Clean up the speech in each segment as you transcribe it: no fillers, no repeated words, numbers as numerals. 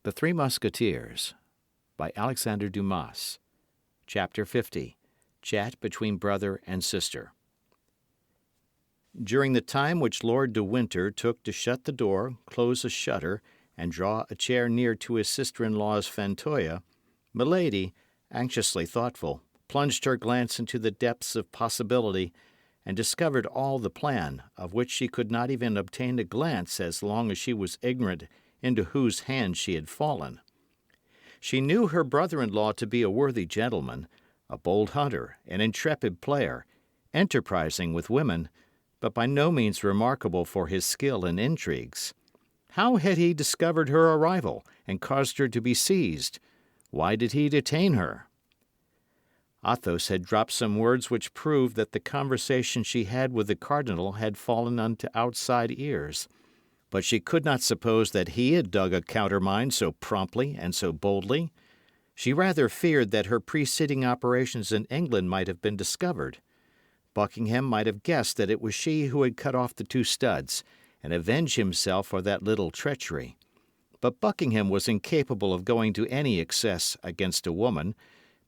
The Three Musketeers by Alexandre Dumas. Chapter 50. Chat between Brother and Sister. During the time which Lord de Winter took to shut the door, close a shutter, and draw a chair near to his sister-in-law's fantoya, Milady, anxiously thoughtful, plunged her glance into the depths of possibility and discovered all the plan, of which she could not even obtain a glance as long as she was ignorant into whose hands she had fallen. She knew her brother-in-law to be a worthy gentleman, a bold hunter, an intrepid player, enterprising with women, but by no means remarkable for his skill in intrigues. How had he discovered her arrival and caused her to be seized? Why did he detain her? Athos had dropped some words which proved that the conversation she had with the cardinal had fallen unto outside ears. But she could not suppose that he had dug a countermine so promptly and so boldly. She rather feared that her preceding operations in England might have been discovered. Buckingham might have guessed that it was she who had cut off the two studs, and avenged himself for that little treachery. But Buckingham was incapable of going to any excess against a woman,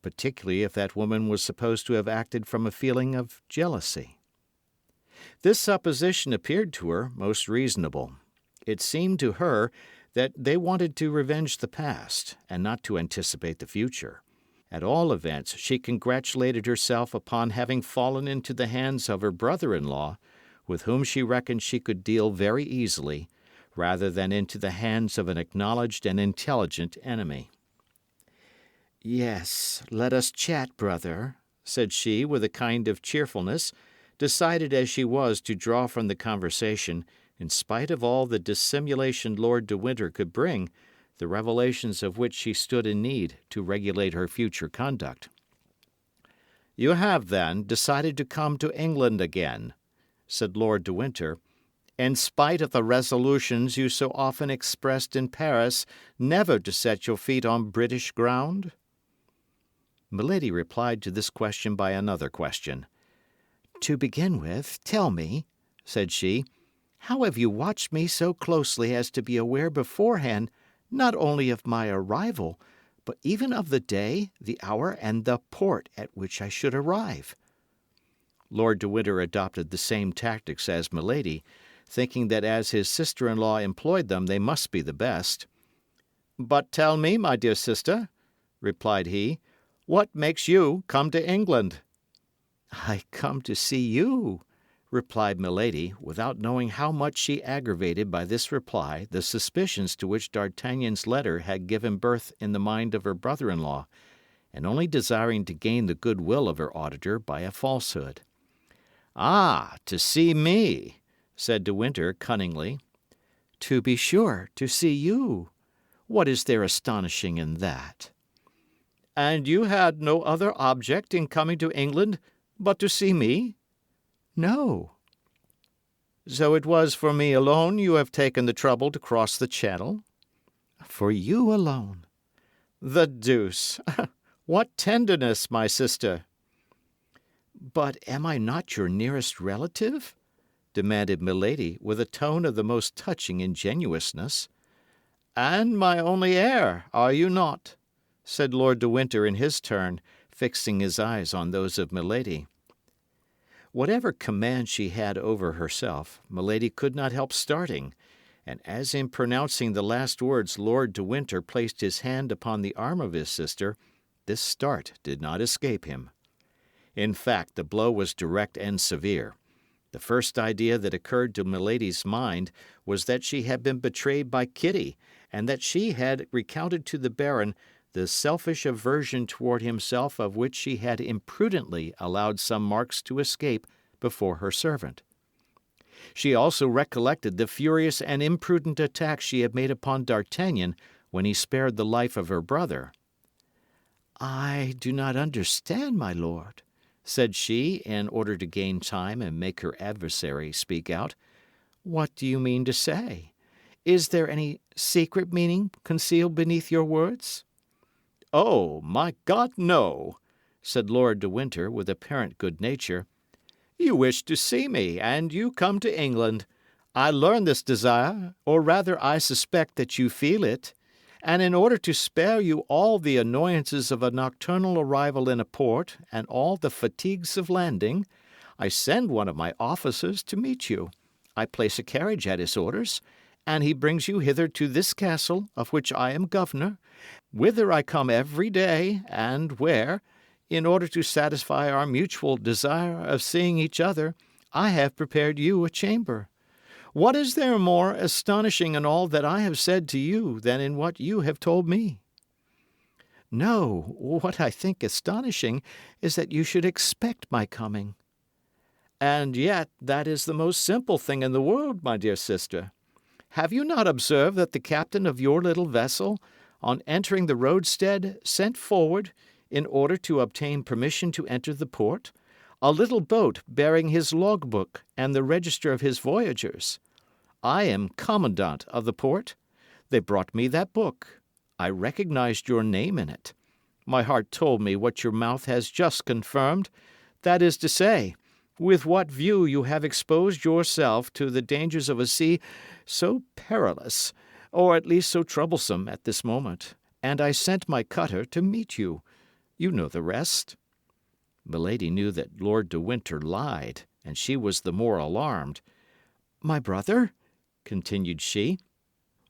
particularly if that woman was supposed to have acted from a feeling of jealousy. This supposition appeared to her most reasonable. It seemed to her that they wanted to revenge the past, and not to anticipate the future. At all events, she congratulated herself upon having fallen into the hands of her brother-in-law, with whom she reckoned she could deal very easily, rather than into the hands of an acknowledged and intelligent enemy. "Yes, let us chat, brother," said she, with a kind of cheerfulness, decided as she was to draw from the conversation, in spite of all the dissimulation Lord de Winter could bring, the revelations of which she stood in need to regulate her future conduct. "You have, then, decided to come to England again," said Lord de Winter, "in spite of the resolutions you so often expressed in Paris never to set your feet on British ground?" Milady replied to this question by another question. "To begin with, tell me," said she, "how have you watched me so closely as to be aware beforehand not only of my arrival, but even of the day, the hour, and the port at which I should arrive?" Lord de Winter adopted the same tactics as Milady, thinking that as his sister-in-law employed them they must be the best. "But tell me, my dear sister," replied he, "what makes you come to England?" "I come to see you," replied Milady, without knowing how much she aggravated by this reply the suspicions to which D'Artagnan's letter had given birth in the mind of her brother-in-law, and only desiring to gain the good will of her auditor by a falsehood. "Ah, to see me," said de Winter cunningly. "To be sure, to see you. What is there astonishing in that?" "And you had no other object in coming to England but to see me?" "No." "So it was for me alone you have taken the trouble to cross the Channel?" "For you alone." "The deuce! What tenderness, my sister!" "But am I not your nearest relative?" demanded Milady, with a tone of the most touching ingenuousness. "And my only heir, are you not?" said Lord de Winter in his turn, fixing his eyes on those of Milady. Whatever command she had over herself, Milady could not help starting, and as in pronouncing the last words Lord de Winter placed his hand upon the arm of his sister, this start did not escape him. In fact, the blow was direct and severe. The first idea that occurred to Milady's mind was that she had been betrayed by Kitty, and that she had recounted to the Baron the selfish aversion toward himself of which she had imprudently allowed some marks to escape before her servant. She also recollected the furious and imprudent attack she had made upon D'Artagnan when he spared the life of her brother. "I do not understand, my lord," said she, in order to gain time and make her adversary speak out. "What do you mean to say? Is there any secret meaning concealed beneath your words?" "Oh, my God, no!" said Lord de Winter, with apparent good nature. "You wish to see me, and you come to England. I learn this desire, or rather I suspect that you feel it, and in order to spare you all the annoyances of a nocturnal arrival in a port and all the fatigues of landing, I send one of my officers to meet you. I place a carriage at his orders, and he brings you hither to this castle, of which I am governor, whither I come every day, and where, in order to satisfy our mutual desire of seeing each other, I have prepared you a chamber. What is there more astonishing in all that I have said to you than in what you have told me? No, what I think astonishing is that you should expect my coming. And yet that is the most simple thing in the world, my dear sister. Have you not observed that the captain of your little vessel, on entering the roadstead, sent forward, in order to obtain permission to enter the port, a little boat bearing his logbook and the register of his voyagers? I am commandant of the port. They brought me that book. I recognized your name in it. My heart told me what your mouth has just confirmed, that is to say, with what view you have exposed yourself to the dangers of a sea so perilous, or at least so troublesome at this moment, and I sent my cutter to meet you. You know the rest. Milady knew that Lord de Winter lied, and she was the more alarmed. My brother, continued she,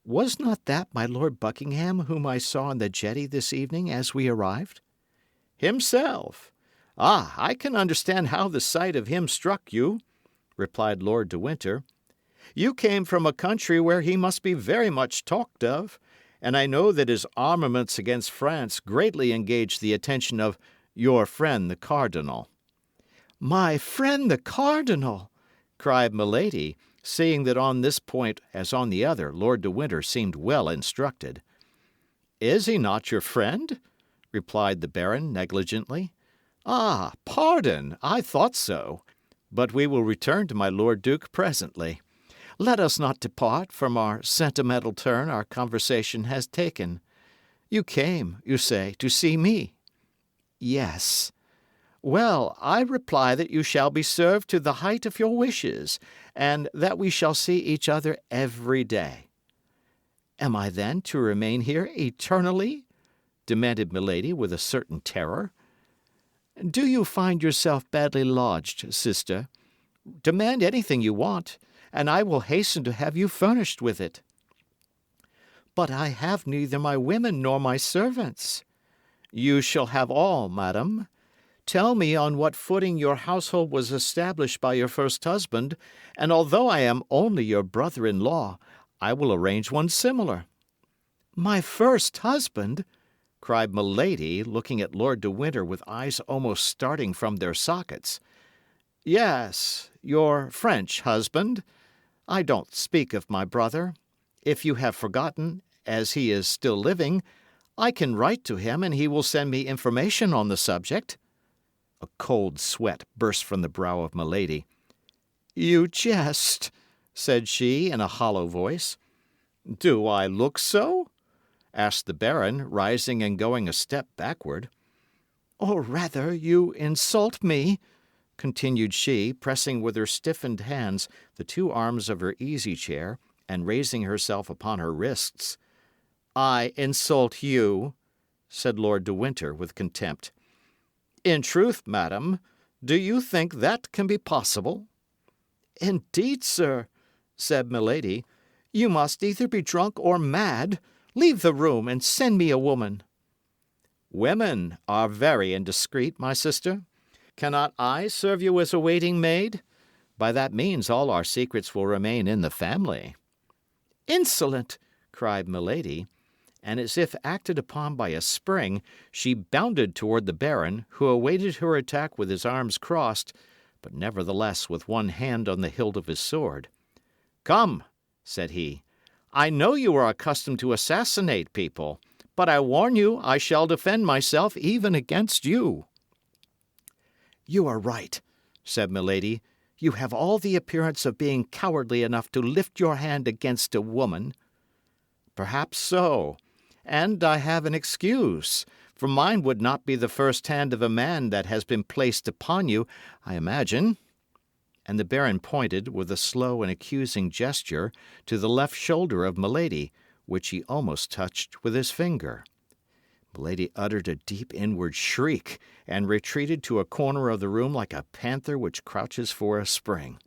was not that my Lord Buckingham whom I saw on the jetty this evening as we arrived? Himself. Ah, I can understand how the sight of him struck you, replied Lord de Winter. You came from a country where he must be very much talked of, and I know that his armaments against France greatly engaged the attention of your friend the Cardinal. My friend the Cardinal! Cried Milady, seeing that on this point, as on the other, Lord de Winter seemed well instructed. Is he not your friend? Replied the Baron negligently. Ah, pardon, I thought so. But we will return to my Lord Duke presently. Let us not depart from our sentimental turn our conversation has taken. You came, you say, to see me? Yes. Well, I reply that you shall be served to the height of your wishes, and that we shall see each other every day. Am I then to remain here eternally? Demanded Milady with a certain terror. Do you find yourself badly lodged, sister? Demand anything you want, and I will hasten to have you furnished with it. But I have neither my women nor my servants. You shall have all, madam. Tell me on what footing your household was established by your first husband, and although I am only your brother-in-law, I will arrange one similar. My first husband? Cried Milady, looking at Lord de Winter with eyes almost starting from their sockets. Yes, your French husband. I don't speak of my brother. If you have forgotten, as he is still living, I can write to him and he will send me information on the subject. A cold sweat burst from the brow of Milady. You jest, said she in a hollow voice. Do I look so? Asked the Baron, rising and going a step backward. Or rather, you insult me, continued she, pressing with her stiffened hands the two arms of her easy-chair and raising herself upon her wrists. I insult you, said Lord de Winter with contempt. In truth, madam, do you think that can be possible? Indeed, sir, said Milady, you must either be drunk or mad. Leave the room and send me a woman. Women are very indiscreet, my sister. Cannot I serve you as a waiting maid? By that means all our secrets will remain in the family. Insolent! Cried Milady, and as if acted upon by a spring, she bounded toward the Baron, who awaited her attack with his arms crossed, but nevertheless with one hand on the hilt of his sword. Come, said he. I know you are accustomed to assassinate people, but I warn you I shall defend myself even against you. You are right, said Milady. You have all the appearance of being cowardly enough to lift your hand against a woman. Perhaps so, and I have an excuse, for mine would not be the first hand of a man that has been placed upon you, I imagine. And the Baron pointed, with a slow and accusing gesture, to the left shoulder of Milady, which he almost touched with his finger. Milady uttered a deep inward shriek, and retreated to a corner of the room like a panther which crouches for a spring.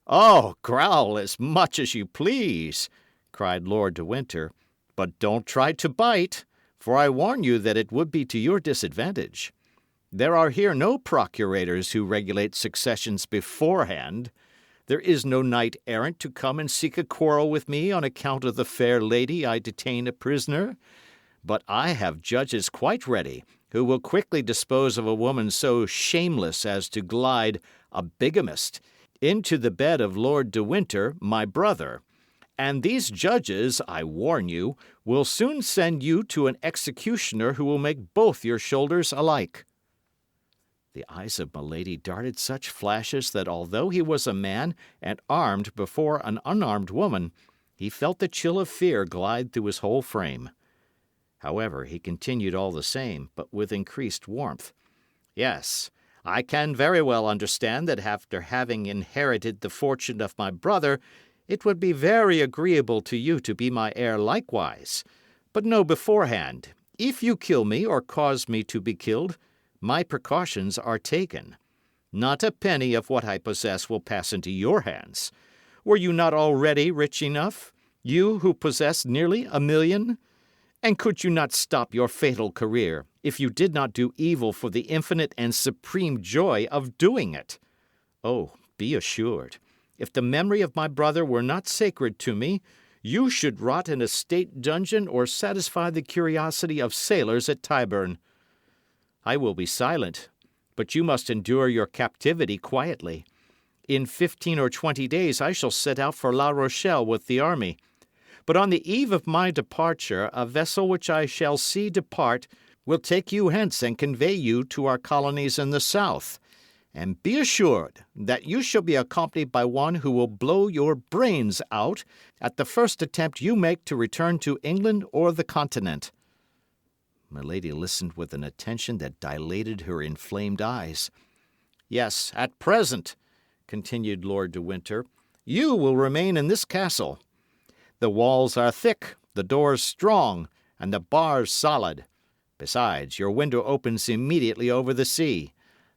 "Oh, growl as much as you please," cried Lord de Winter, "but don't try to bite, for I warn you that it would be to your disadvantage. There are here no procurators who regulate successions beforehand. There is no knight errant to come and seek a quarrel with me on account of the fair lady I detain a prisoner. But I have judges quite ready, who will quickly dispose of a woman so shameless as to glide, a bigamist, into the bed of Lord de Winter, my brother. And these judges, I warn you, will soon send you to an executioner who will make both your shoulders alike." The eyes of Milady darted such flashes that although he was a man and armed before an unarmed woman, he felt the chill of fear glide through his whole frame. However, he continued all the same, but with increased warmth. "Yes, I can very well understand that after having inherited the fortune of my brother, it would be very agreeable to you to be my heir likewise. But know beforehand, if you kill me or cause me to be killed, my precautions are taken. Not a penny of what I possess will pass into your hands. Were you not already rich enough, you who possess nearly 1,000,000? And could you not stop your fatal career if you did not do evil for the infinite and supreme joy of doing it? Oh, be assured, if the memory of my brother were not sacred to me, you should rot in a state dungeon or satisfy the curiosity of sailors at Tyburn. I will be silent, but you must endure your captivity quietly. In 15 or 20 days I shall set out for La Rochelle with the army. But on the eve of my departure, a vessel which I shall see depart will take you hence and convey you to our colonies in the south. And be assured that you shall be accompanied by one who will blow your brains out at the first attempt you make to return to England or the Continent." Milady listened with an attention that dilated her inflamed eyes. "Yes, at present," continued Lord de Winter, "you will remain in this castle. The walls are thick, the doors strong, and the bars solid. Besides, your window opens immediately over the sea.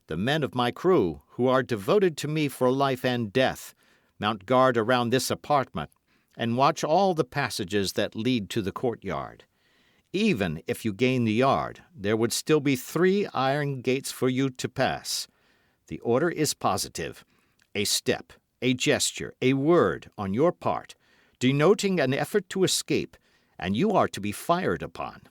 The men of my crew, who are devoted to me for life and death, mount guard around this apartment, and watch all the passages that lead to the courtyard. Even if you gain the yard, there would still be 3 iron gates for you to pass. The order is positive. A step, a gesture, a word, on your part, denoting an effort to escape, and you are to be fired upon.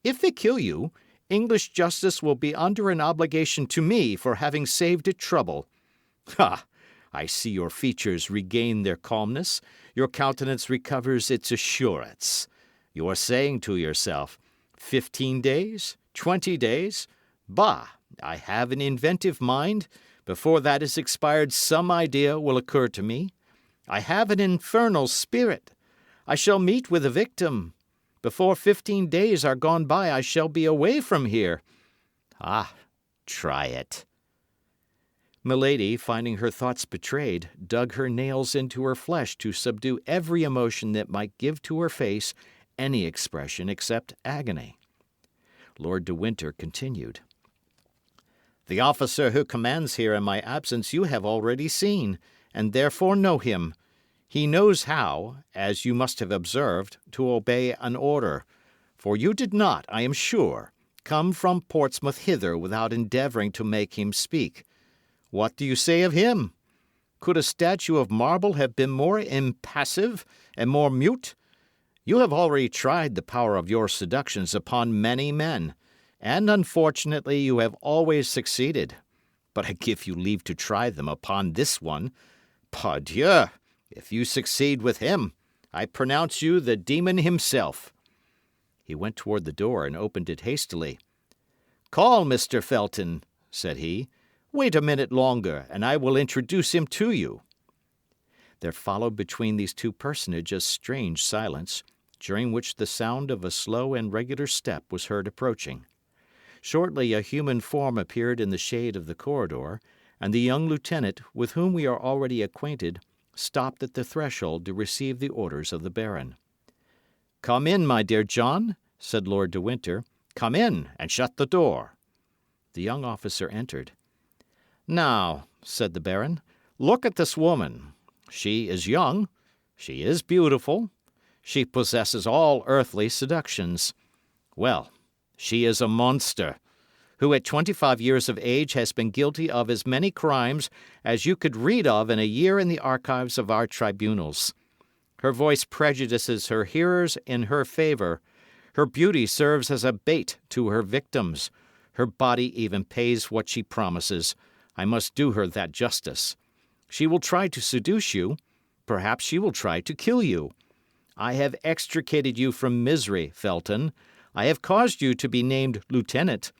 If they kill you, English justice will be under an obligation to me for having saved it trouble. Ha! I see your features regain their calmness, your countenance recovers its assurance. You are saying to yourself, 15 days? 20 days? Bah! I have an inventive mind. Before that is expired, some idea will occur to me. I have an infernal spirit. I shall meet with a victim. Before 15 days are gone by, I shall be away from here. Ah, try it." Milady, finding her thoughts betrayed, dug her nails into her flesh to subdue every emotion that might give to her face any expression except agony. Lord de Winter continued. "The officer who commands here in my absence you have already seen, and therefore know him. He knows how, as you must have observed, to obey an order. For you did not, I am sure, come from Portsmouth hither without endeavouring to make him speak. What do you say of him? Could a statue of marble have been more impassive and more mute? You have already tried the power of your seductions upon many men, and unfortunately you have always succeeded. But I give you leave to try them upon this one. Pardieu! If you succeed with him, I pronounce you the demon himself." He went toward the door and opened it hastily. "Call Mr. Felton," said he. "Wait a minute longer, and I will introduce him to you." There followed between these two personages a strange silence, during which the sound of a slow and regular step was heard approaching. Shortly a human form appeared in the shade of the corridor, and the young lieutenant, with whom we are already acquainted, stopped at the threshold to receive the orders of the Baron. "Come in, my dear John," said Lord de Winter. "Come in, and shut the door." The young officer entered. "Now," said the Baron, "look at this woman. She is young, she is beautiful, she possesses all earthly seductions. Well, she is a monster, who at 25 years of age has been guilty of as many crimes as you could read of in a year in the archives of our tribunals. Her voice prejudices her hearers in her favour. Her beauty serves as a bait to her victims. Her body even pays what she promises. I must do her that justice. She will try to seduce you. Perhaps she will try to kill you. I have extricated you from misery, Felton. I have caused you to be named lieutenant.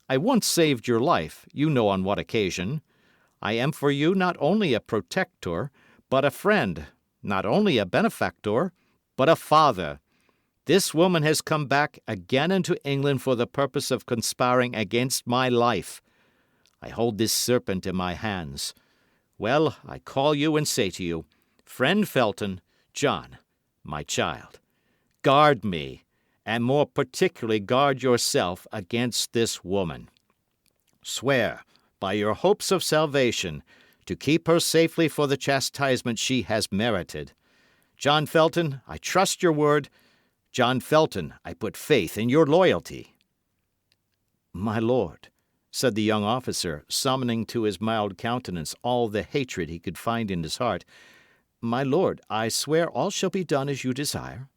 I once saved your life, you know on what occasion. I am for you not only a protector, but a friend, not only a benefactor, but a father. This woman has come back again into England for the purpose of conspiring against my life. I hold this serpent in my hands. Well, I call you and say to you, friend Felton, John, my child, guard me, and more particularly guard yourself against this woman. Swear, by your hopes of salvation, to keep her safely for the chastisement she has merited. John Felton, I trust your word. John Felton, I put faith in your loyalty." "My lord," said the young officer, summoning to his mild countenance all the hatred he could find in his heart, "my lord, I swear all shall be done as you desire."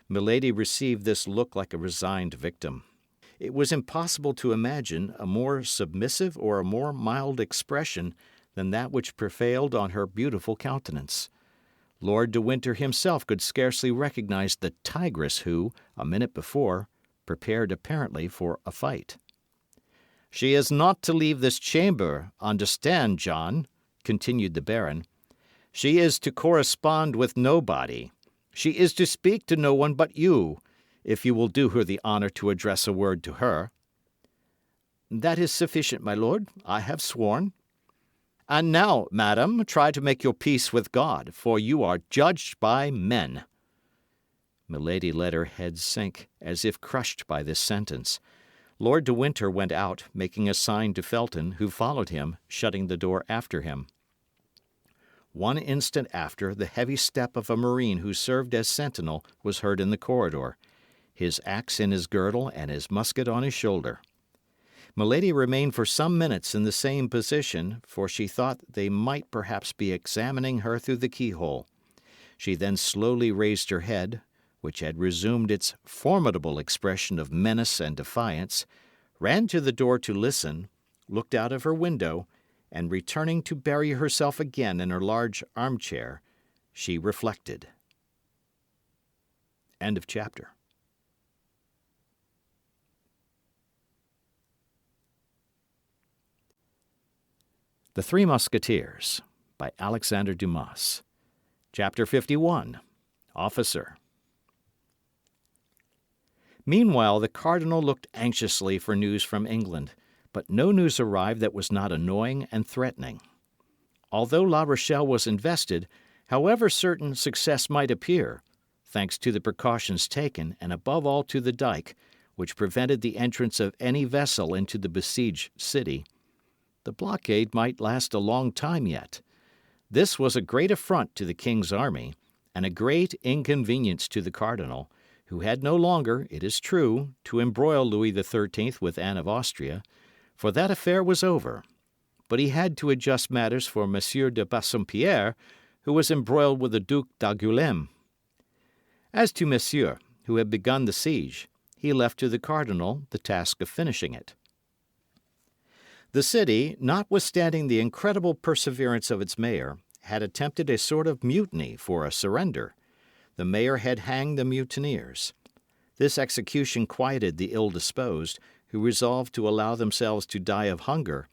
Milady received this look like a resigned victim. It was impossible to imagine a more submissive or a more mild expression than that which prevailed on her beautiful countenance. Lord de Winter himself could scarcely recognise the tigress who, a minute before, prepared apparently for a fight. "She is not to leave this chamber, understand, John," continued the Baron. "She is to correspond with nobody. She is to speak to no one but you, if you will do her the honour to address a word to her." "That is sufficient, my lord. I have sworn." "And now, madam, try to make your peace with God, for you are judged by men." Milady let her head sink, as if crushed by this sentence. Lord de Winter went out, making a sign to Felton, who followed him, shutting the door after him. One instant after, the heavy step of a marine who served as sentinel was heard in the corridor, his axe in his girdle and his musket on his shoulder. Milady remained for some minutes in the same position, for she thought they might perhaps be examining her through the keyhole. She then slowly raised her head, which had resumed its formidable expression of menace and defiance, ran to the door to listen, looked out of her window, and returning to bury herself again in her large armchair, she reflected. End of chapter. The Three Musketeers by Alexandre Dumas. Chapter 51. Officer. Meanwhile, the cardinal looked anxiously for news from England, but no news arrived that was not annoying and threatening. Although La Rochelle was invested, however certain success might appear, thanks to the precautions taken, and above all to the dike, which prevented the entrance of any vessel into the besieged city, the blockade might last a long time yet. This was a great affront to the king's army, and a great inconvenience to the cardinal, who had no longer, it is true, to embroil Louis XIII with Anne of Austria, for that affair was over. But he had to adjust matters for Monsieur de Bassompierre, who was embroiled with the Duc d'Angoulême. As to Monsieur, who had begun the siege, he left to the cardinal the task of finishing it. The city, notwithstanding the incredible perseverance of its mayor, had attempted a sort of mutiny for a surrender. The mayor had hanged the mutineers. This execution quieted the ill-disposed, who resolved to allow themselves to die of hunger,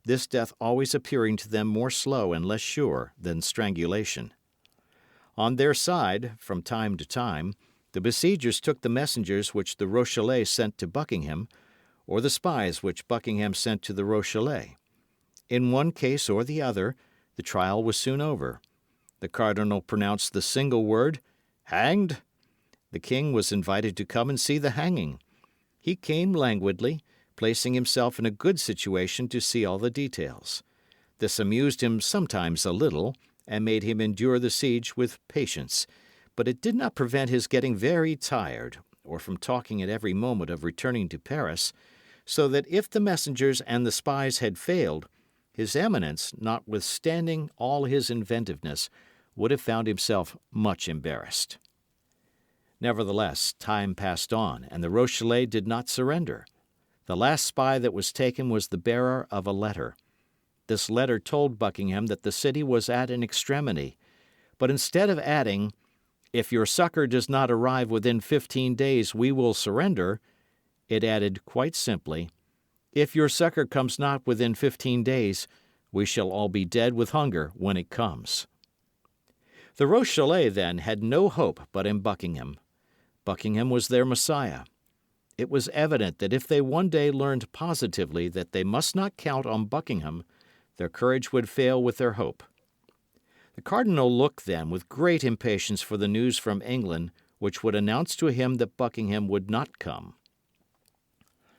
this death always appearing to them more slow and less sure than strangulation. On their side, from time to time, the besiegers took the messengers which the Rochellais sent to Buckingham, or the spies which Buckingham sent to the Rochellais. In one case or the other, the trial was soon over. The cardinal pronounced the single word, "hanged," The king was invited to come and see the hanging. He came languidly, placing himself in a good situation to see all the details. This amused him sometimes a little, and made him endure the siege with patience, but it did not prevent his getting very tired, or from talking at every moment of returning to Paris, so that if the messengers and the spies had failed, His Eminence, notwithstanding all his inventiveness, would have found himself much embarrassed. Nevertheless, time passed on, and the Rochellais did not surrender. The last spy that was taken was the bearer of a letter. This letter told Buckingham that the city was at an extremity, but instead of adding, "If your succour does not arrive within 15 days, we will surrender," it added quite simply, "If your succour comes not within 15 days, we shall all be dead with hunger when it comes." The Rochellais, then, had no hope but in Buckingham. Buckingham was their Messiah. It was evident that if they one day learned positively that they must not count on Buckingham, their courage would fail with their hope. The cardinal looked then with great impatience for the news from England which would announce to him that Buckingham would not come.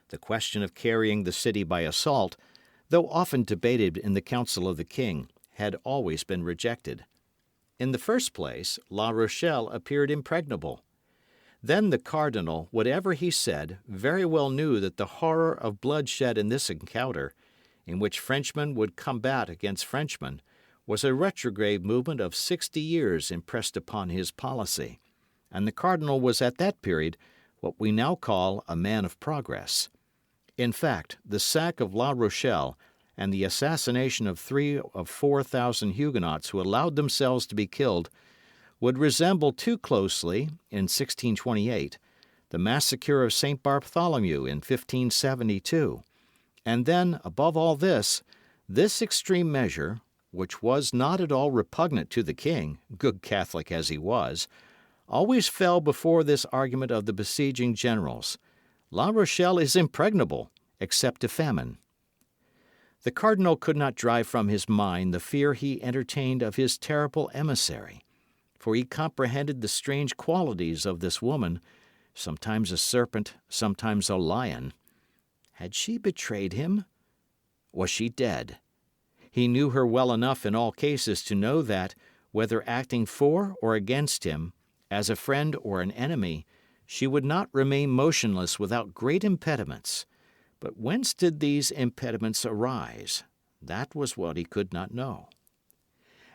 The question of carrying the city by assault, though often debated in the council of the king, had always been rejected. In the first place, La Rochelle appeared impregnable. Then the cardinal, whatever he said, very well knew that the horror of bloodshed in this encounter, in which Frenchmen would combat against Frenchmen, was a retrograde movement of 60 years impressed upon his policy, and the cardinal was at that period what we now call a man of progress. In fact, the sack of La Rochelle and the assassination of 3 of 4,000 Huguenots who allowed themselves to be killed would resemble too closely, in 1628, the massacre of St. Bartholomew in 1572, and then, above all this extreme measure, which was not at all repugnant to the king, good Catholic as he was, always fell before this argument of the besieging generals: La Rochelle is impregnable, except to famine. The cardinal could not drive from his mind the fear he entertained of his terrible emissary, for he comprehended the strange qualities of this woman, sometimes a serpent, sometimes a lion. Had she betrayed him? Was she dead? He knew her well enough in all cases to know that, whether acting for or against him, as a friend or an enemy, she would not remain motionless without great impediments. But whence did these impediments arise? That was what he could not know.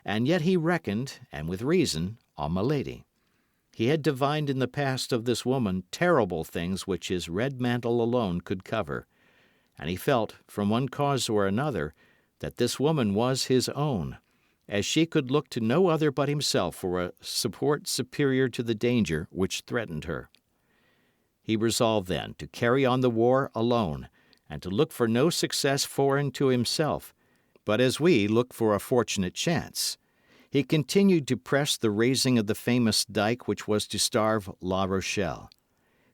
And yet he reckoned, and with reason, on Milady. He had divined in the past of this woman terrible things which his red mantle alone could cover, and he felt, from one cause or another, that this woman was his own, as she could look to no other but himself for a support superior to the danger which threatened her. He resolved then to carry on the war alone, and to look for no success foreign to himself, but as we look for a fortunate chance. He continued to press the raising of the famous dyke which was to starve La Rochelle.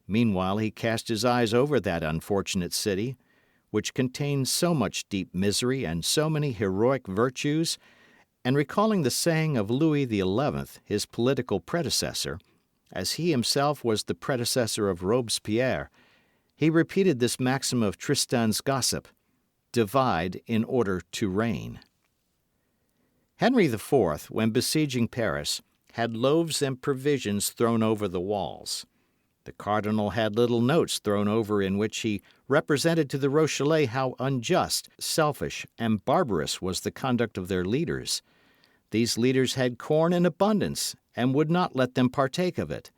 Meanwhile he cast his eyes over that unfortunate city, which contained so much deep misery and so many heroic virtues, and recalling the saying of Louis XI, his political predecessor, as he himself was the predecessor of Robespierre, he repeated this maxim of Tristan's gossip: divide in order to reign. Henry IV, when besieging Paris, had loaves and provisions thrown over the walls. The cardinal had little notes thrown over in which he represented to the Rochellais how unjust, selfish, and barbarous was the conduct of their leaders. These leaders had corn in abundance, and would not let them partake of it.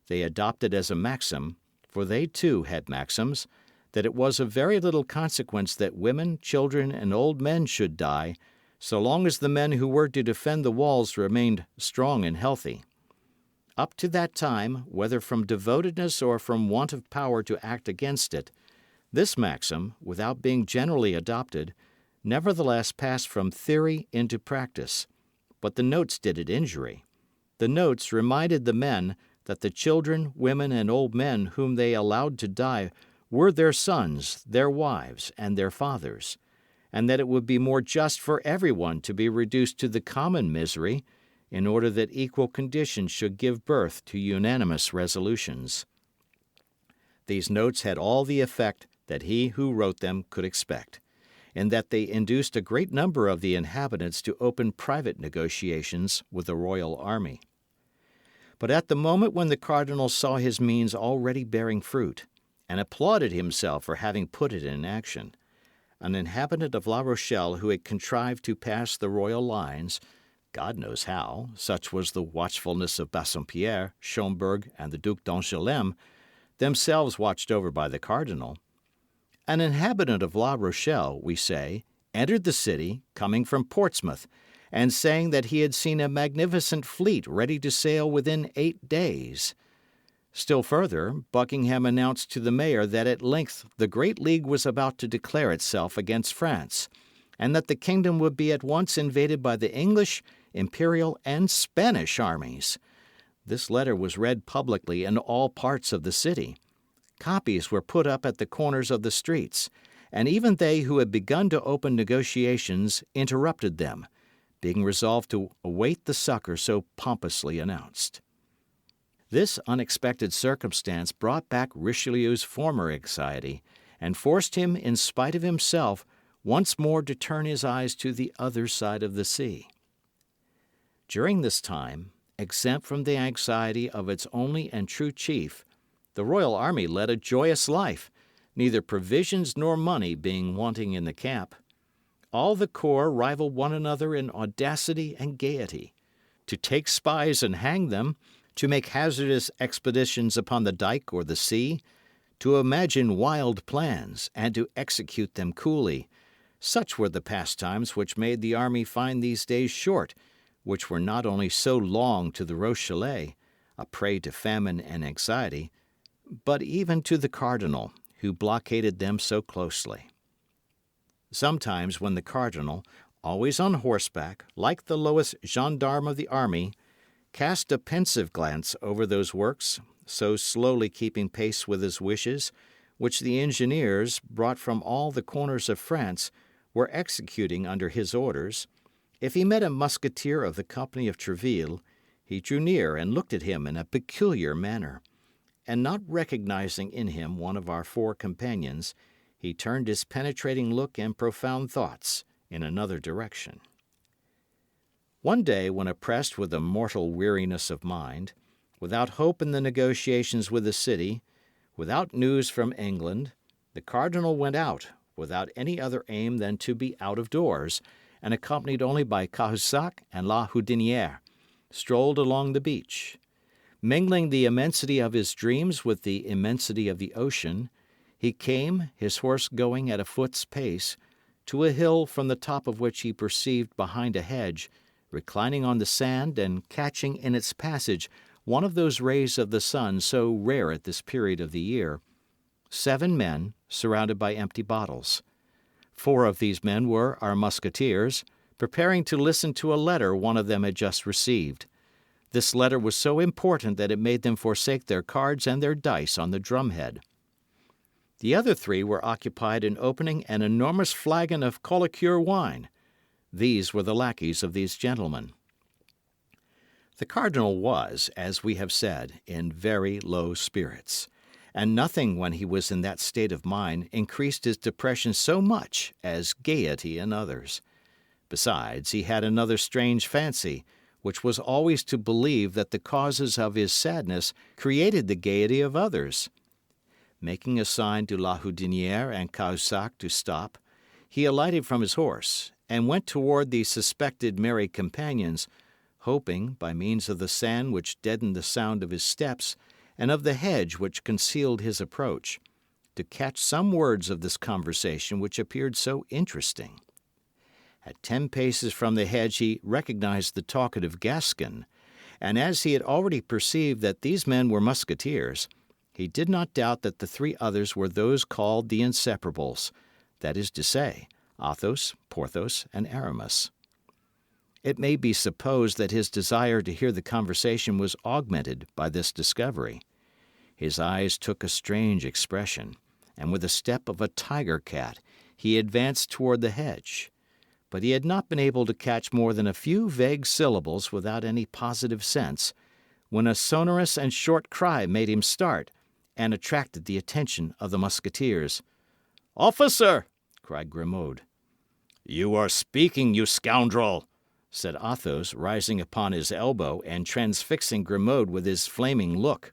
They adopted as a maxim, for they too had maxims, that it was of very little consequence that women, children, and old men should die, so long as the men who were to defend the walls remained strong and healthy. Up to that time, whether from devotedness or from want of power to act against it, this maxim, without being generally adopted, nevertheless passed from theory into practice. But the notes did it injury. The notes reminded the men that the children, women, and old men whom they allowed to die were their sons, their wives, and their fathers, and that it would be more just for everyone to be reduced to the common misery in order that equal conditions should give birth to unanimous resolutions. These notes had all the effect that he who wrote them could expect, in that they induced a great number of the inhabitants to open private negotiations with the royal army. But at the moment when the cardinal saw his means already bearing fruit, and applauded himself for having put it in action, an inhabitant of La Rochelle who had contrived to pass the royal lines, God knows how, such was the watchfulness of Bassompierre, Schomberg, and the Duc d'Angoulême, themselves watched over by the cardinal. An inhabitant of La Rochelle, we say, entered the city, coming from Portsmouth, and saying that he had seen a magnificent fleet ready to sail within 8 days. Still further, Buckingham announced to the mayor that at length the Great League was about to declare itself against France, and that the kingdom would be at once invaded by the English, Imperial, and Spanish armies. This letter was read publicly in all parts of the city. Copies were put up at the corners of the streets, and even they who had begun to open negotiations interrupted them, being resolved to await the succour so pompously announced. This unexpected circumstance brought back Richelieu's former anxiety, and forced him, in spite of himself, once more to turn his eyes to the other side of the sea. During this time, exempt from the anxiety of its only and true chief, the royal army led a joyous life, neither provisions nor money being wanting in the camp. All the corps rivaled one another in audacity and gaiety. To take spies and hang them, to make hazardous expeditions upon the dike or the sea, to imagine wild plans, and to execute them coolly, such were the pastimes which made the army find these days short, which were not only so long to the Rochellais, a prey to famine and anxiety, but even to the cardinal, who blockaded them so closely. Sometimes when the cardinal, always on horseback, like the lowest gendarme of the army, cast a pensive glance over those works, so slowly keeping pace with his wishes, which the engineers, brought from all the corners of France, were executing under his orders, if he met a musketeer of the company of Tréville, he drew near and looked at him in a peculiar manner, and not recognizing in him one of our 4 companions, he turned his penetrating look and profound thoughts in another direction. One day, when oppressed with a mortal weariness of mind, without hope in the negotiations with the city, without news from England, the cardinal went out, without any other aim than to be out of doors, and accompanied only by Cahusac and La Houdinière, strolled along the beach. Mingling the immensity of his dreams with the immensity of the ocean, he came, his horse going at a foot's pace, to a hill from the top of which he perceived behind a hedge, reclining on the sand and catching in its passage one of those rays of the sun so rare at this period of the year, 7 men surrounded by empty bottles. 4 of these men were our musketeers, preparing to listen to a letter one of them had just received. This letter was so important that it made them forsake their cards and their dice on the drumhead. The other 3 were occupied in opening an enormous flagon of Collicure wine. These were the lackeys of these gentlemen. The cardinal was, as we have said, in very low spirits, and nothing when he was in that state of mind increased his depression so much as gaiety in others. Besides, he had another strange fancy, which was always to believe that the causes of his sadness created the gaiety of others. Making a sign to La Houdinière and Cahusac to stop, he alighted from his horse and went toward the suspected merry companions, hoping, by means of the sand which deadened the sound of his steps and of the hedge which concealed his approach, to catch some words of this conversation which appeared so interesting. At 10 paces from the hedge he recognized the talkative Gascon, and as he had already perceived that these men were musketeers, he did not doubt that the 3 others were those called the Inseparables, that is to say, Athos, Porthos, and Aramis. It may be supposed that his desire to hear the conversation was augmented by this discovery. His eyes took a strange expression, and with the step of a tiger cat he advanced toward the hedge. but he had not been able to catch more than a few vague syllables without any positive sense, when a sonorous and short cry made him start, and attracted the attention of the Musketeers. "Officer!" cried Grimaud. "You are speaking, you scoundrel!" said Athos, rising upon his elbow and transfixing Grimaud with his flaming look.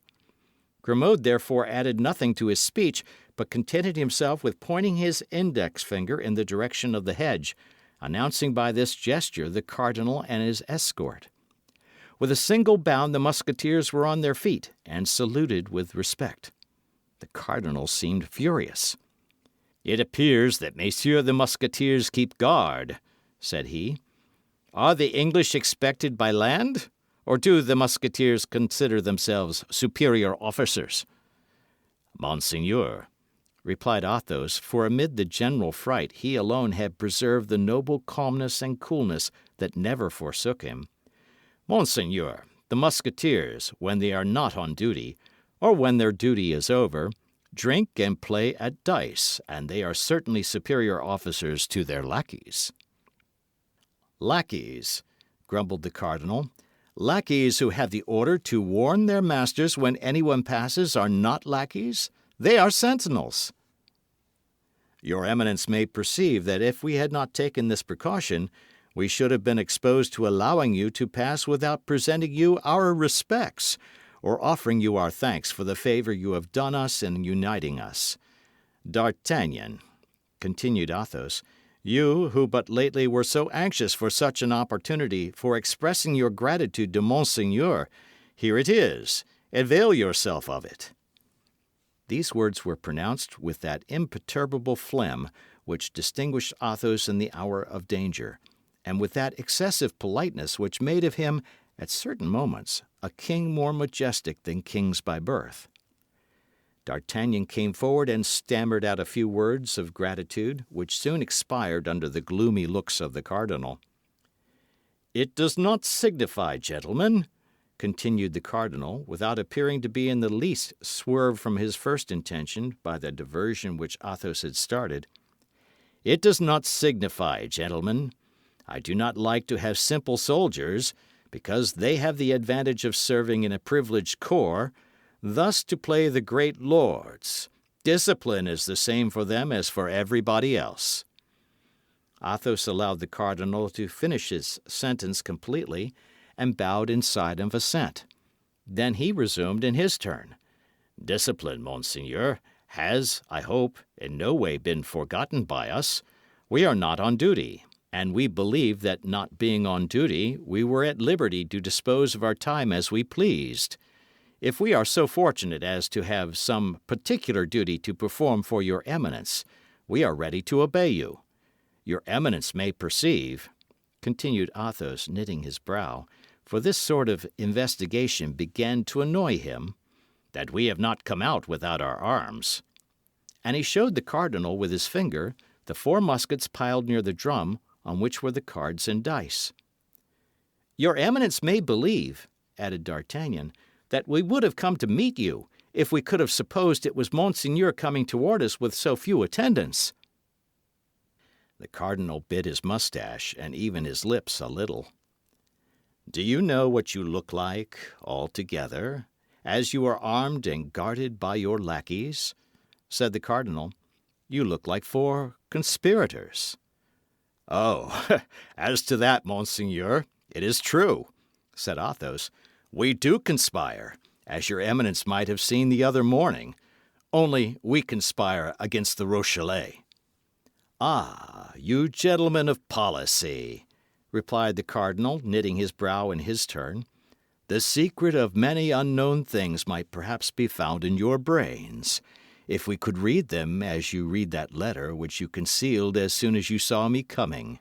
Grimaud therefore added nothing to his speech, but contented himself with pointing his index finger in the direction of the hedge, announcing by this gesture the cardinal and his escort. With a single bound the Musketeers were on their feet, and saluted with respect. The cardinal seemed furious. "It appears that Messieurs the Musketeers keep guard," said he. "Are the English expected by land, or do the Musketeers consider themselves superior officers?" "Monseigneur," replied Athos, for amid the general fright he alone had preserved the noble calmness and coolness that never forsook him. "Monseigneur, the Musketeers, when they are not on duty, or when their duty is over, drink and play at dice, and they are certainly superior officers to their lackeys." "Lackeys," grumbled the cardinal. "Lackeys who have the order to warn their masters when anyone passes are not lackeys. They are sentinels." "Your Eminence may perceive that if we had not taken this precaution, we should have been exposed to allowing you to pass without presenting you our respects, or offering you our thanks for the favour you have done us in uniting us. D'Artagnan," continued Athos, "you, who but lately were so anxious for such an opportunity for expressing your gratitude to Monseigneur, here it is. Avail yourself of it." These words were pronounced with that imperturbable phlegm which distinguished Athos in the hour of danger, and with that excessive politeness which made of him, at certain moments, a king more majestic than kings by birth. D'Artagnan came forward and stammered out a few words of gratitude, which soon expired under the gloomy looks of the cardinal. "It does not signify, gentlemen," continued the cardinal, without appearing to be in the least swerved from his first intention by the diversion which Athos had started. "It does not signify, gentlemen. I do not like to have simple soldiers, because they have the advantage of serving in a privileged corps, thus to play the great lords. Discipline is the same for them as for everybody else." Athos allowed the cardinal to finish his sentence completely, and bowed in sign of assent. Then he resumed in his turn. "Discipline, monseigneur, has, I hope, in no way been forgotten by us. We are not on duty, and we believe that not being on duty, we were at liberty to dispose of our time as we pleased. If we are so fortunate as to have some particular duty to perform for your Eminence, we are ready to obey you. Your Eminence may perceive," continued Athos, knitting his brow, for this sort of investigation began to annoy him, "that we have not come out without our arms." And he showed the cardinal with his finger the 4 muskets piled near the drum, on which were the cards and dice. "Your Eminence may believe," added D'Artagnan, "that we would have come to meet you, if we could have supposed it was Monseigneur coming toward us with so few attendants." The cardinal bit his moustache and even his lips a little. "Do you know what you look like, altogether, as you are armed and guarded by your lackeys?" said the cardinal. "You look like 4 conspirators." "Oh, as to that, monseigneur, it is true," said Athos. "We do conspire, as your Eminence might have seen the other morning. Only we conspire against the Rochellais." "Ah, you gentlemen of policy," replied the cardinal, knitting his brow in his turn. "The secret of many unknown things might perhaps be found in your brains, if we could read them as you read that letter which you concealed as soon as you saw me coming."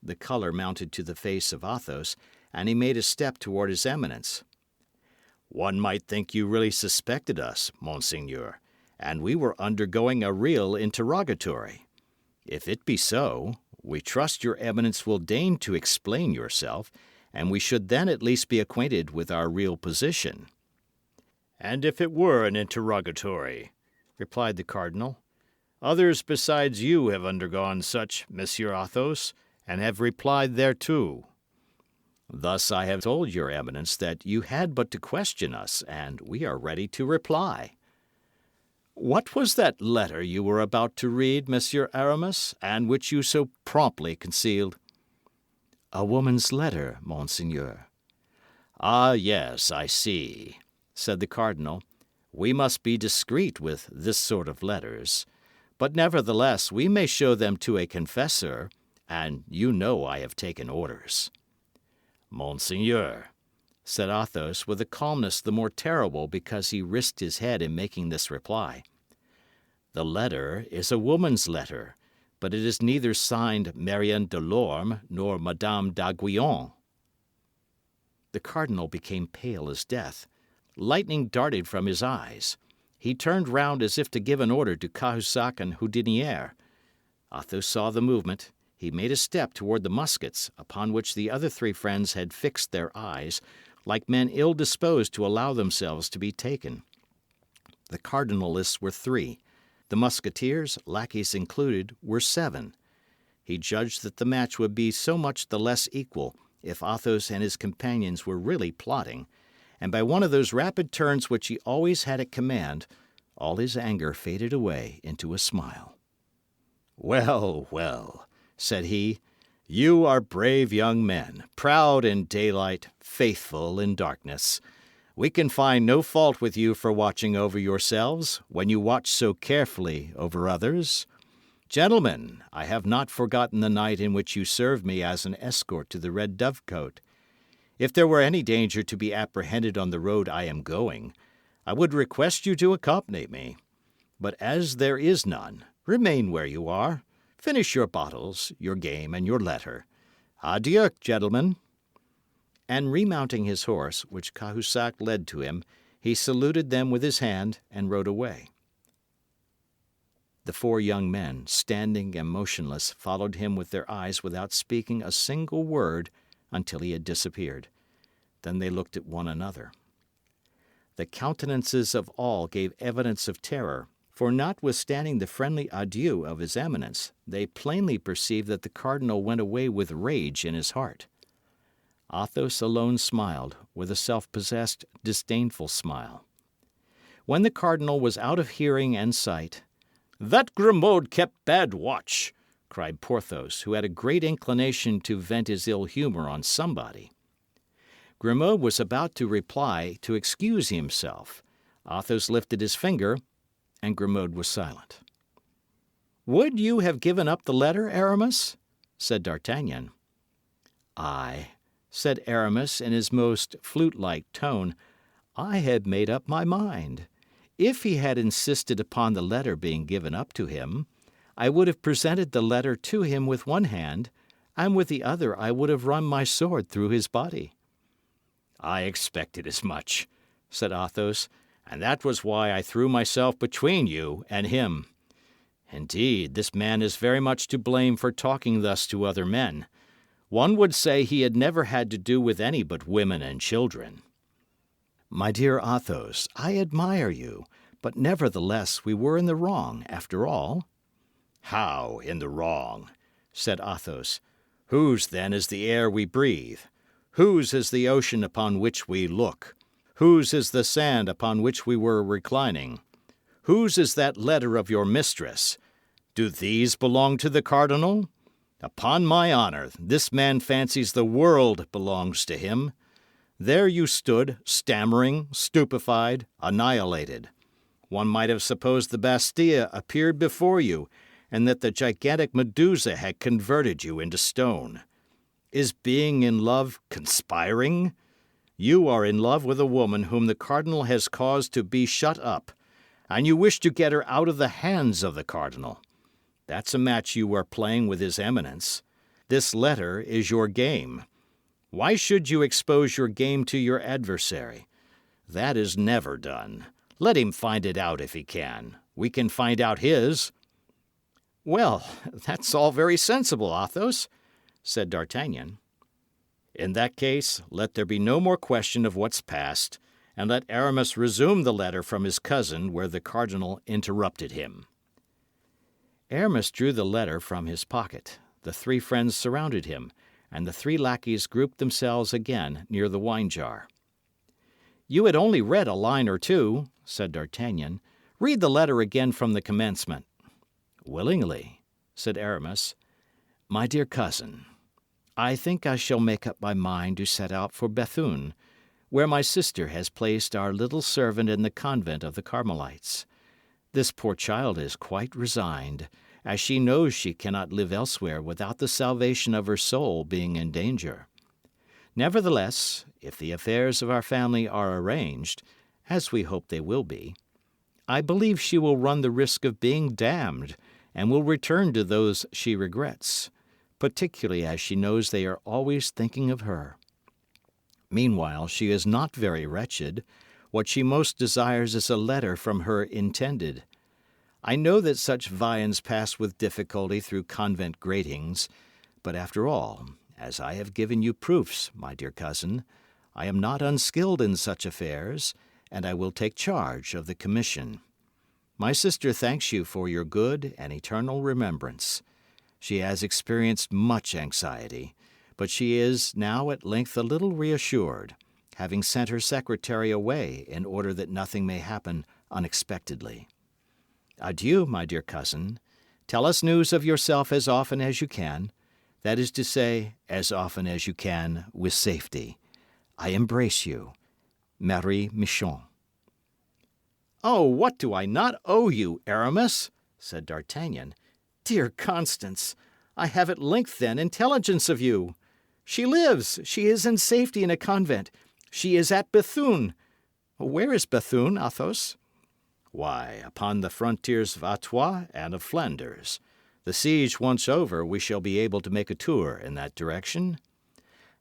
The colour mounted to the face of Athos, and he made a step toward his Eminence. "One might think you really suspected us, monseigneur, and we were undergoing a real interrogatory. If it be so, we trust your Eminence will deign to explain yourself, and we should then at least be acquainted with our real position." "And if it were an interrogatory," replied the cardinal, "others besides you have undergone such, Monsieur Athos, and have replied thereto. Thus I have told your Eminence that you had but to question us, and we are ready to reply. What was that letter you were about to read, Monsieur Aramis, and which you so promptly concealed? A woman's letter, monseigneur. Ah, yes, I see, said the cardinal. We must be discreet with this sort of letters, but nevertheless we may show them to a confessor, and you know I have taken orders. Monseigneur, said Athos with a calmness the more terrible because he risked his head in making this reply. The letter is a woman's letter, but it is neither signed Marion de Lorme nor Madame d'Aiguillon. The cardinal became pale as death. Lightning darted from his eyes. He turned round as if to give an order to Cahusac and Houdinière. Athos saw the movement. He made a step toward the muskets, upon which the other three friends had fixed their eyes, like men ill disposed to allow themselves to be taken. The cardinalists were 3. The Musketeers, lackeys included, were 7. He judged that the match would be so much the less equal if Athos and his companions were really plotting, and by one of those rapid turns which he always had at command, all his anger faded away into a smile. Well, well, said he, you are brave young men, proud in daylight, faithful in darkness. We can find no fault with you for watching over yourselves when you watch so carefully over others. Gentlemen, I have not forgotten the night in which you served me as an escort to the Red Dovecote. If there were any danger to be apprehended on the road I am going, I would request you to accompany me. But as there is none, remain where you are. Finish your bottles, your game, and your letter. Adieu, gentlemen. And remounting his horse, which Cahusac led to him, he saluted them with his hand and rode away. The 4 young men, standing and motionless, followed him with their eyes without speaking a single word until he had disappeared. Then they looked at one another. The countenances of all gave evidence of terror, for notwithstanding the friendly adieu of his Eminence, they plainly perceived that the cardinal went away with rage in his heart. Athos alone smiled, with a self-possessed, disdainful smile. When the cardinal was out of hearing and sight, "That Grimaud kept bad watch," cried Porthos, who had a great inclination to vent his ill humour on somebody. Grimaud was about to reply to excuse himself. Athos lifted his finger, and Grimaud was silent. "Would you have given up the letter, Aramis?" said D'Artagnan. "I," said Aramis in his most flute-like tone, "I had made up my mind. If he had insisted upon the letter being given up to him, I would have presented the letter to him with one hand, and with the other I would have run my sword through his body." "I expected as much," said Athos, "and that was why I threw myself between you and him. Indeed, this man is very much to blame for talking thus to other men. One would say he had never had to do with any but women and children." "My dear Athos, I admire you, but nevertheless we were in the wrong, after all." "How in the wrong?" said Athos. "Whose, then, is the air we breathe? Whose is the ocean upon which we look? Whose is the sand upon which we were reclining? Whose is that letter of your mistress? Do these belong to the cardinal? Upon my honour, this man fancies the world belongs to him. There you stood, stammering, stupefied, annihilated. One might have supposed the Bastille appeared before you, and that the gigantic Medusa had converted you into stone. Is being in love conspiring? You are in love with a woman whom the cardinal has caused to be shut up, and you wish to get her out of the hands of the cardinal. That's a match you are playing with his Eminence. This letter is your game. Why should you expose your game to your adversary? That is never done. Let him find it out if he can. We can find out his." "Well, that's all very sensible, Athos," said D'Artagnan. "In that case, let there be no more question of what's past, and let Aramis resume the letter from his cousin where the cardinal interrupted him." Aramis drew the letter from his pocket. the three friends surrounded him, and the three lackeys grouped themselves again near the wine-jar. "You had only read a line or two," said D'Artagnan. "Read the letter again from the commencement." "Willingly," said Aramis. "My dear cousin, I think I shall make up my mind to set out for Bethune, where my sister has placed our little servant in the convent of the Carmelites. This poor child is quite resigned, as she knows she cannot live elsewhere without the salvation of her soul being in danger. Nevertheless, if the affairs of our family are arranged, as we hope they will be, I believe she will run the risk of being damned, and will return to those she regrets, particularly as she knows they are always thinking of her. Meanwhile, she is not very wretched. What she most desires is a letter from her intended. I know that such viands pass with difficulty through convent gratings, but after all, as I have given you proofs, my dear cousin, I am not unskilled in such affairs, and I will take charge of the commission. My sister thanks you for your good and eternal remembrance. She has experienced much anxiety, but she is now at length a little reassured, having sent her secretary away in order that nothing may happen unexpectedly. Adieu, my dear cousin. Tell us news of yourself as often as you can, that is to say, as often as you can with safety. I embrace you. Marie Michon. "Oh, what do I not owe you, Aramis?" said D'Artagnan. "Dear Constance, I have at length, then, intelligence of you. She lives, she is in safety in a convent. She is at Bethune. Where is Bethune, Athos?" "Why, upon the frontiers of Artois and of Flanders. The siege once over, we shall be able to make a tour in that direction."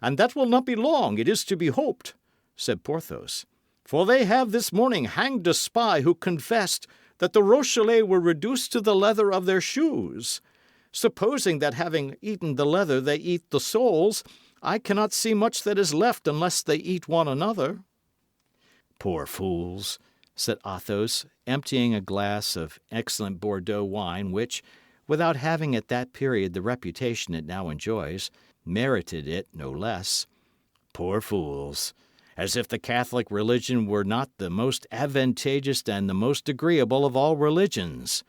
"And that will not be long, it is to be hoped," said Porthos. "For they have this morning hanged a spy who confessed that the Rochellais were reduced to the leather of their shoes. Supposing that having eaten the leather they eat the soles, I cannot see much that is left unless they eat one another." "Poor fools," said Athos, emptying a glass of excellent Bordeaux wine which, without having at that period the reputation it now enjoys, merited it no less. "Poor fools. As if the Catholic religion were not the most advantageous and the most agreeable of all religions.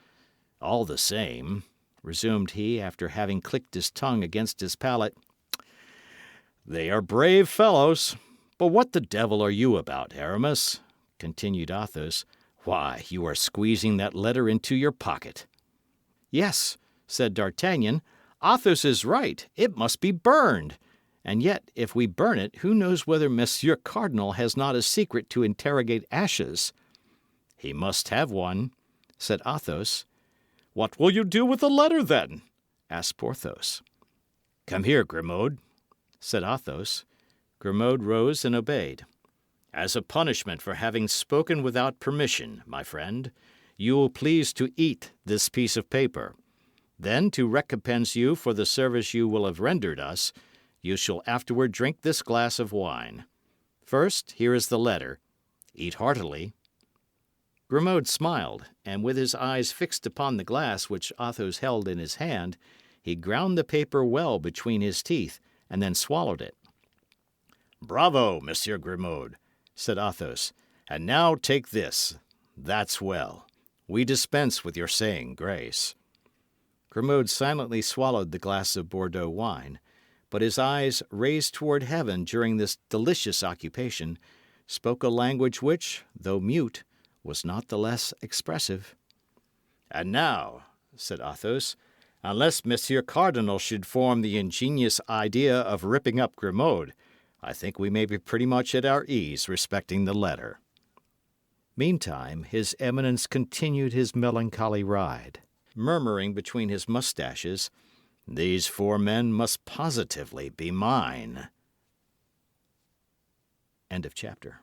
All the same," resumed he, after having clicked his tongue against his palate, "they are brave fellows. But what the devil are you about, Aramis?" continued Athos. "Why, you are squeezing that letter into your pocket." "Yes," said D'Artagnan, "Athos is right. It must be burned. And yet, if we burn it, who knows whether Monsieur Cardinal has not a secret to interrogate ashes?" "He must have one," said Athos. "What will you do with the letter, then?" asked Porthos. "Come here, Grimaud," said Athos. Grimaud rose and obeyed. "As a punishment for having spoken without permission, my friend, you will please to eat this piece of paper. Then, to recompense you for the service you will have rendered us, you shall afterward drink this glass of wine. First, here is the letter. Eat heartily." Grimaud smiled, and with his eyes fixed upon the glass which Athos held in his hand, he ground the paper well between his teeth, and then swallowed it. "Bravo, Monsieur Grimaud," said Athos. "And now take this. That's well. We dispense with your saying grace." Grimaud silently swallowed the glass of Bordeaux wine, but his eyes, raised toward heaven during this delicious occupation, spoke a language which, though mute, was not the less expressive. "And now," said Athos, "unless Monsieur Cardinal should form the ingenious idea of ripping up Grimaud, I think we may be pretty much at our ease respecting the letter." Meantime, his Eminence continued his melancholy ride, murmuring between his moustaches, "These four men must positively be mine." End of chapter.